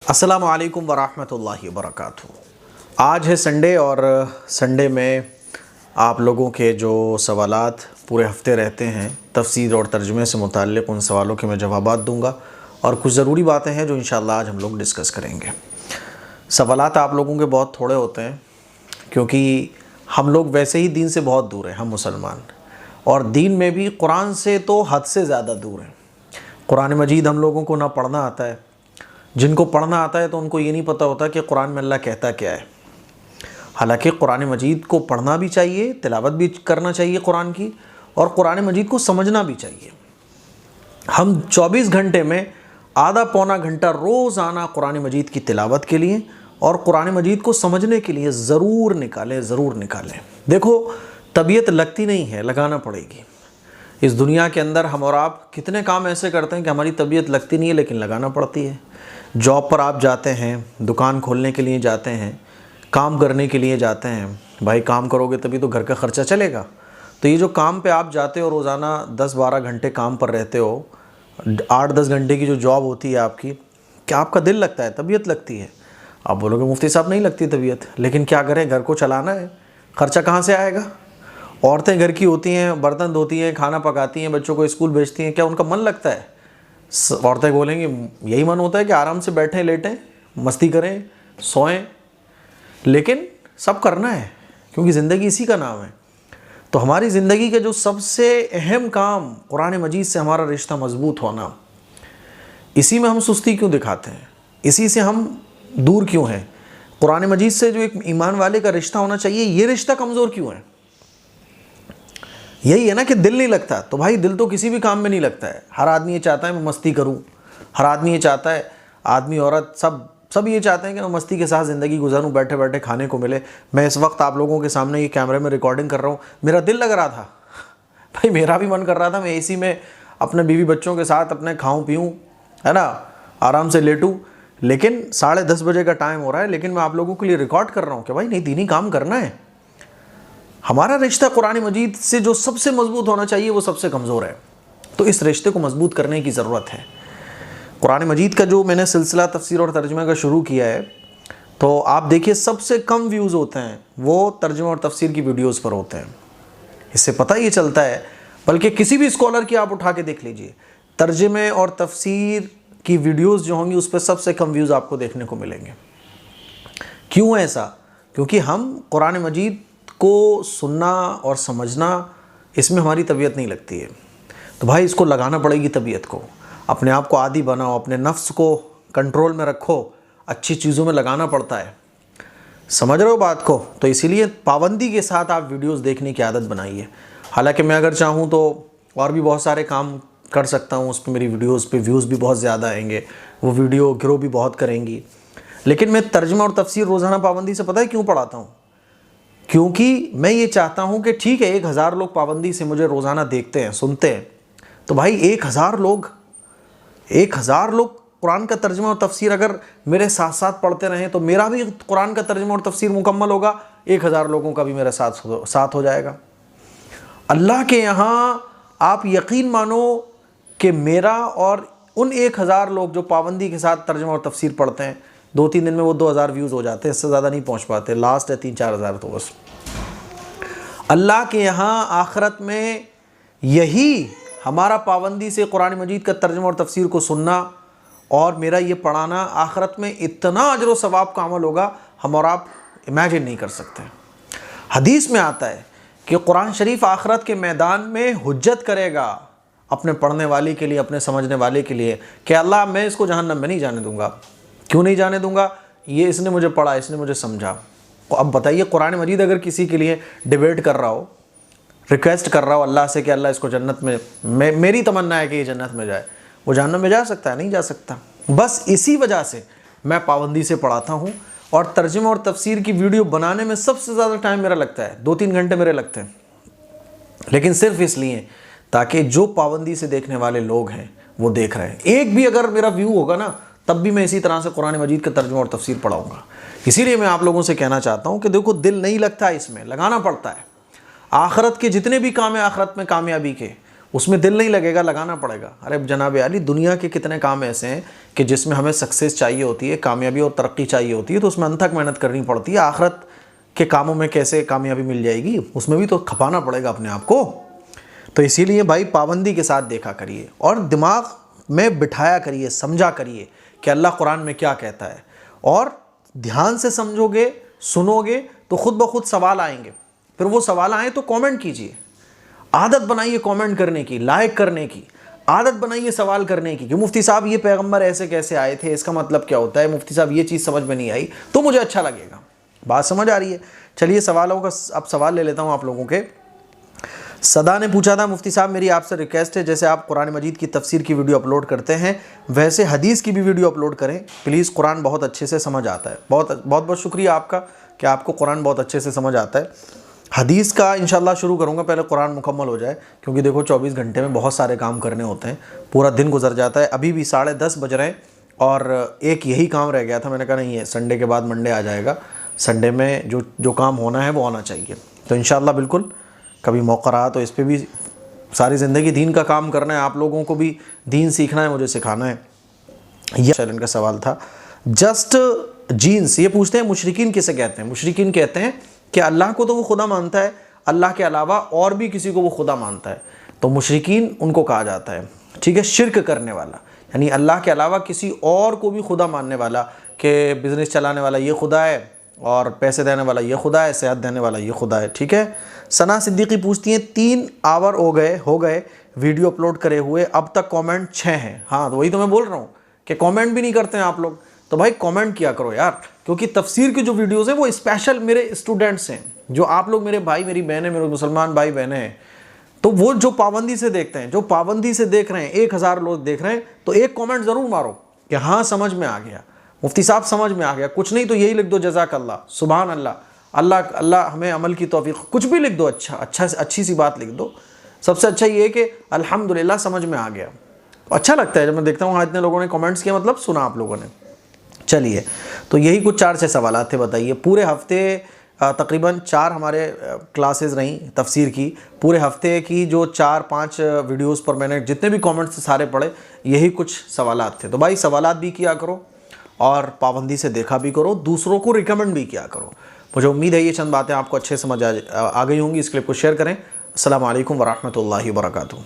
अस्सलामु अलैकुम वरहमतुल्लाहि वबरकातुहू। आज है संडे और संडे में आप लोगों के जो सवालात पूरे हफ्ते रहते हैं तफसीर और तर्जुमे से मुताल्लिक़, उन सवालों के मैं जवाबात दूंगा और कुछ ज़रूरी बातें हैं जो इंशाअल्लाह आज हम लोग डिस्कस करेंगे। सवालात आप लोगों के बहुत थोड़े होते हैं क्योंकि हम लोग वैसे ही दीन से बहुत दूर हैं, हम मुसलमान, और दीन में भी कुरान से तो हद से ज़्यादा दूर हैं। कुरान मजीद हम लोगों को ना पढ़ना आता है, जिनको पढ़ना आता है तो उनको ये नहीं पता होता कि कुरान में अल्लाह कहता क्या है। हालांकि कुरान मजीद को पढ़ना भी चाहिए, तिलावत भी करना चाहिए कुरान की, और कुरान मजीद को समझना भी चाहिए। हम 24 घंटे में आधा पौना घंटा रोज़ाना कुरान मजीद की तिलावत के लिए और कुरान मजीद को समझने के लिए ज़रूर निकालें। देखो, तबीयत लगती नहीं है, लगाना पड़ेगी। इस दुनिया के अंदर हम और आप कितने काम ऐसे करते हैं कि हमारी तबीयत लगती नहीं है लेकिन लगाना पड़ती है। जॉब पर आप जाते हैं, दुकान खोलने के लिए जाते हैं, काम करने के लिए जाते हैं। भाई काम करोगे तभी तो घर का ख़र्चा चलेगा। तो ये जो काम पे आप जाते हो, रोज़ाना 10-12 घंटे काम पर रहते हो, 8-10 घंटे की जो जॉब होती है आपकी, क्या आपका दिल लगता है, तबीयत लगती है? आप बोलोगे मुफ्ती साहब नहीं लगती तबीयत, लेकिन क्या करें, घर को चलाना है, ख़र्चा कहाँ से आएगा? औरतें घर की होती हैं, बर्तन धोती हैं, खाना पकाती हैं, बच्चों को स्कूल भेजती हैं, क्या उनका मन लगता है? औरतें बोलेंगी यही मन होता है कि आराम से बैठें, लेटें, मस्ती करें, सोएं, लेकिन सब करना है क्योंकि ज़िंदगी इसी का नाम है। तो हमारी ज़िंदगी के जो सबसे अहम काम, कुरान मजीद से हमारा रिश्ता मजबूत होना, इसी में हम सुस्ती क्यों दिखाते हैं, इसी से हम दूर क्यों हैं? कुरान मजीद से जो एक ईमान वाले का रिश्ता होना चाहिए, ये रिश्ता कमज़ोर क्यों है? यही है ना कि दिल नहीं लगता। तो भाई दिल तो किसी भी काम में नहीं लगता है। हर आदमी ये चाहता है मैं मस्ती करूं, हर आदमी ये चाहता है, आदमी औरत सब ये चाहते हैं कि मैं मस्ती के साथ ज़िंदगी गुजारूं, बैठे बैठे खाने को मिले। मैं इस वक्त आप लोगों के सामने ये कैमरे में रिकॉर्डिंग कर रहा हूँ, मेरा दिल लग रहा था भाई, मेरा भी मन कर रहा था मैं एसी में अपने बीवी बच्चों के साथ अपने खाऊं पीऊँ, है ना, आराम से लेटूँ, लेकिन 10:30 बजे का टाइम हो रहा है, लेकिन मैं आप लोगों के लिए रिकॉर्ड कर रहा हूँ कि भाई नहीं, दीनी काम करना है। हमारा रिश्ता कुरान मजीद से जो सबसे मजबूत होना चाहिए वो सबसे कमज़ोर है। तो इस रिश्ते को मजबूत करने की ज़रूरत है। कुरान मजीद का जो मैंने सिलसिला तफसीर और तर्जुमे का शुरू किया है, तो आप देखिए सबसे कम व्यूज़ होते हैं वो तर्जुमा और तफसीर की वीडियोज़ पर होते हैं। इससे पता ये चलता है, बल्कि किसी भी स्कॉलर की आप उठा के देख लीजिए, तर्जुमे और तफसीर की वीडियोज़ जो होंगी उस पर सबसे कम व्यूज़ आपको देखने को मिलेंगे। क्यों ऐसा? क्योंकि हम कुरान मजीद को सुनना और समझना, इसमें हमारी तबीयत नहीं लगती है। तो भाई इसको लगाना पड़ेगी तबीयत को, अपने आप को आदी बनाओ, अपने नफ्स को कंट्रोल में रखो, अच्छी चीज़ों में लगाना पड़ता है। समझ रहे हो बात को? तो इसीलिए पाबंदी के साथ आप वीडियोस देखने की आदत बनाइए। हालांकि मैं अगर चाहूँ तो और भी बहुत सारे काम कर सकता हूँ, उस पर मेरी वीडियोज़ पे व्यूज़ भी बहुत ज़्यादा आएंगे, वो वीडियो ग्रो भी बहुत करेंगी, लेकिन मैं तर्जुमा और तफसीर रोज़ाना पाबंदी से पता है क्यों पढ़ाता हूँ? क्योंकि मैं ये चाहता हूँ कि ठीक है 1000 लोग पाबंदी से मुझे रोज़ाना देखते हैं, सुनते हैं, तो भाई 1000 लोग कुरान का तर्जुमा और तफसीर अगर मेरे साथ साथ पढ़ते रहें तो मेरा भी कुरान का तर्जुमा और तफसीर मुकम्मल होगा, 1000 लोगों का भी मेरे साथ हो जाएगा। अल्लाह के यहाँ आप यकीन मानो कि मेरा और उन 1000 लोग जो पाबंदी के साथ तर्जुमा और तफसीर पढ़ते हैं, 2-3 दिन में वो 2000 व्यूज़ हो जाते हैं, इससे ज़्यादा नहीं पहुँच पाते, लास्ट है 3-4 हज़ार। तो बस अल्लाह के यहाँ आखिरत में यही हमारा पाबंदी से कुरान मजीद का तर्जुमा और तफसीर को सुनना और मेरा ये पढ़ाना, आखिरत में इतना अजर व सवाब का अमल होगा हम और आप इमेजिन नहीं कर सकते। हदीस में आता है कि कुरान शरीफ आखिरत के मैदान में हुज्जत करेगा अपने पढ़ने वाले के लिए, अपने समझने वाले के लिए, कि अल्लाह मैं इसको जहन्नम में नहीं जाने दूँगा। क्यों नहीं जाने दूंगा? ये इसने मुझे पढ़ा, इसने मुझे समझा। तो अब बताइए, कुरान मजीद अगर किसी के लिए डिबेट कर रहा हो, रिक्वेस्ट कर रहा हो अल्लाह से कि अल्लाह इसको जन्नत में, मेरी तमन्ना है कि ये जन्नत में जाए, वो जहन्नम में जा सकता है? नहीं जा सकता। बस इसी वजह से मैं पाबंदी से पढ़ाता हूँ और तर्जुमा और तफसीर की वीडियो बनाने में सबसे ज़्यादा टाइम मेरा लगता है, 2-3 घंटे मेरे लगते हैं, लेकिन सिर्फ इसलिए ताकि जो पाबंदी से देखने वाले लोग हैं वो देख रहे हैं। एक भी अगर मेरा व्यू होगा ना, तब भी मैं इसी तरह से कुरान मजीद का तर्जुमा और तफसीर पढ़ाऊँगा। इसीलिए मैं आप लोगों से कहना चाहता हूँ कि देखो, दिल नहीं लगता, इसमें लगाना पड़ता है। आखिरत के जितने भी काम है आखिरत में कामयाबी के, उसमें दिल नहीं लगेगा, लगाना पड़ेगा। अरे जनाब यारी, दुनिया के कितने काम ऐसे हैं कि जिसमें हमें सक्सेस चाहिए होती है, कामयाबी और तरक्की चाहिए होती है, तो उसमें अनथक मेहनत करनी पड़ती है। आखिरत के कामों में कैसे कामयाबी मिल जाएगी, उसमें भी तो खपाना पड़ेगा अपने आप को। तो इसीलिए भाई पाबंदी के साथ देखा करिए और दिमाग में बिठाया करिए, समझा करिए कि अल्लाह कुरान में क्या कहता है। और ध्यान से समझोगे, सुनोगे तो खुद ब खुद सवाल आएंगे। फिर वो सवाल आए तो कमेंट कीजिए। आदत बनाइए कमेंट करने की, लाइक करने की। आदत बनाइए सवाल करने की कि मुफ्ती साहब ये पैगंबर ऐसे कैसे आए थे, इसका मतलब क्या होता है, मुफ्ती साहब ये चीज़ समझ में नहीं आई तो मुझे अच्छा लगेगा। बात समझ आ रही है? चलिए सवालों का अब सवाल ले लेता हूँ आप लोगों के। सदा ने पूछा था, मुफ्ती साहब मेरी आपसे रिक्वेस्ट है, जैसे आप कुरान मजीद की तफसीर की वीडियो अपलोड करते हैं वैसे हदीस की भी वीडियो अपलोड करें प्लीज़, कुरान बहुत अच्छे से समझ आता है। बहुत बहुत शुक्रिया आपका कि आपको कुरान बहुत अच्छे से समझ आता है। हदीस का इंशाल्लाह शुरू करूँगा, पहले कुरान मुकम्मल हो जाए, क्योंकि देखो 24 घंटे में बहुत सारे काम करने होते हैं, पूरा दिन गुजर जाता है। अभी भी 10:30 बज रहे हैं और एक यही काम रह गया था। मैंने कहा नहीं है, संडे के बाद मंडे आ जाएगा, संडे में जो काम होना है वो होना चाहिए। तो इंशाल्लाह बिल्कुल कभी मौका रहा तो इस पर भी, सारी ज़िंदगी दीन का काम करना है, आप लोगों को भी दीन सीखना है, मुझे सिखाना है। यह चैनल का सवाल था। जस्ट जीन्स ये पूछते हैं, मुशरिकीन किसे कहते हैं? मुशरिकीन कहते हैं कि अल्लाह को तो वो खुदा मानता है, अल्लाह के अलावा और भी किसी को वो खुदा मानता है, तो मुशरिकीन उनको कहा जाता है। ठीक है, शिर्क करने वाला, यानी अल्लाह के अलावा किसी और को भी खुदा मानने वाला, कि बिज़नेस चलाने वाला ये खुदा है और पैसे देने वाला ये खुदा है, सेहत देने वाला ये खुदा है। ठीक है। सना सिद्दीकी पूछती हैं 3 आवर हो गए वीडियो अपलोड करे हुए, अब तक कमेंट 6 हैं। हाँ, तो वही तो मैं बोल रहा हूँ कि कमेंट भी नहीं करते हैं आप लोग, तो भाई कमेंट किया करो यार, क्योंकि तफसीर की जो वीडियोज़ हैं वो स्पेशल मेरे स्टूडेंट्स हैं, जो आप लोग मेरे भाई मेरी बहनें, मेरे मुसलमान भाई बहनें हैं, तो वो जो पाबंदी से देखते हैं, जो पाबंदी से देख रहे हैं, 1000 लोग देख रहे हैं, तो एक कमेंट ज़रूर मारो कि हाँ समझ में आ गया, मुफ्ती साहब समझ में आ गया। कुछ नहीं तो यही लिख दो, जज़ाकल्लाह, सुभान अल्लाह, अल्लाह अल्लाह हमें अमल की तौफीक, कुछ भी लिख दो, अच्छी सी बात लिख दो। सबसे अच्छा ये है कि अल्हम्दुलिल्लाह समझ में आ गया। अच्छा लगता है जब मैं देखता हूँ हाँ इतने लोगों ने कमेंट्स किया, मतलब सुना आप लोगों ने। चलिए, तो यही कुछ 4-6 सवाल थे। बताइए, पूरे हफ्ते तकरीबन 4 हमारे क्लासेस रही तफसीर की, पूरे हफ्ते की जो 4-5 वीडियोस पर मैंने जितने भी कमेंट्स सारे पढ़े, यही कुछ सवालात थे। तो भाई सवालात भी किया करो और पाबंदी से देखा भी करो, दूसरों को रिकमेंड भी किया करो। मुझे उम्मीद है ये चंद बातें आपको अच्छे समझ आ गई होंगी। इस क्लिप को शेयर करें। अस्सलामु अलैकुम वरहमतुल्लाहि वबरकातुहू।